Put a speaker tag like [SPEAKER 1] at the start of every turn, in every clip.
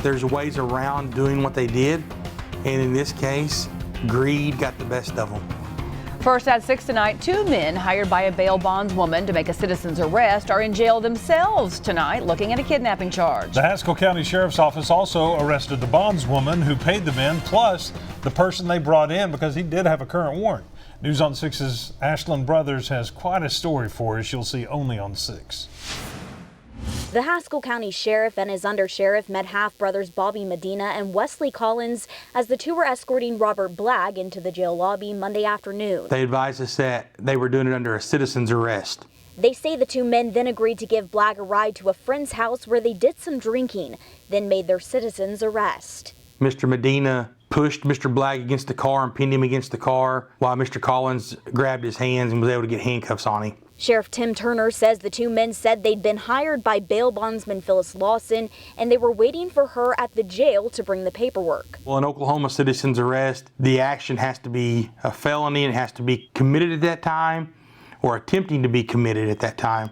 [SPEAKER 1] There's ways around doing what they did, and in this case, greed got the best of them.
[SPEAKER 2] First at 6 tonight, 2 men hired by a bail bondswoman to make a citizen's arrest are in jail themselves tonight looking at a kidnapping charge.
[SPEAKER 3] The Haskell County Sheriff's Office also arrested the bondswoman who paid the men, plus the person they brought in because he did have a current warrant. News on 6's Ashland Brothers has quite a story for us you'll see only on 6.
[SPEAKER 4] The Haskell County Sheriff and his undersheriff met half-brothers Bobby Medina and Wesley Collins as the two were escorting Robert Blagg into the jail lobby Monday afternoon.
[SPEAKER 1] They advised us that they were doing it under a citizen's arrest.
[SPEAKER 4] They say the two men then agreed to give Blagg a ride to a friend's house where they did some drinking, then made their citizen's arrest.
[SPEAKER 1] Mr. Medina pushed Mr. Blagg against the car and pinned him against the car while Mr. Collins grabbed his hands and was able to get handcuffs on him.
[SPEAKER 4] Sheriff Tim Turner says the two men said they'd been hired by bail bondsman Phyllis Lawson and they were waiting for her at the jail to bring the paperwork.
[SPEAKER 1] Well, in Oklahoma citizen's arrest, the action has to be a felony and it has to be committed at that time or attempting to be committed at that time.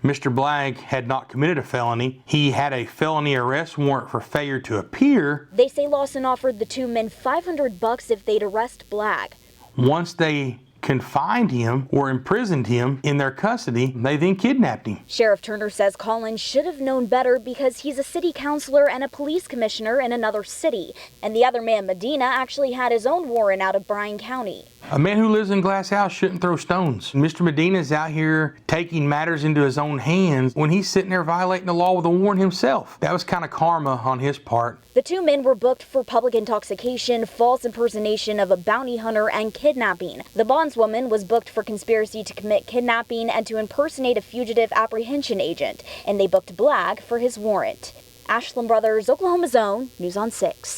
[SPEAKER 1] Mr. Blagg had not committed a felony. He had a felony arrest warrant for failure to appear.
[SPEAKER 4] They say Lawson offered the two men $500 if they'd arrest Blagg.
[SPEAKER 1] Once they confined him or imprisoned him in their custody, they then kidnapped him.
[SPEAKER 4] Sheriff Turner says Collins should have known better because he's a city councilor and a police commissioner in another city. And the other man, Medina, actually had his own warrant out of Bryan County.
[SPEAKER 1] A man who lives in a glass house shouldn't throw stones. Mr. Medina's out here taking matters into his own hands when he's sitting there violating the law with a warrant himself. That was kind of karma on his part.
[SPEAKER 4] The two men were booked for public intoxication, false impersonation of a bounty hunter, and kidnapping. The bondswoman was booked for conspiracy to commit kidnapping and to impersonate a fugitive apprehension agent, and they booked Blagg for his warrant. Ashland Brothers, Oklahoma's Own, News on 6.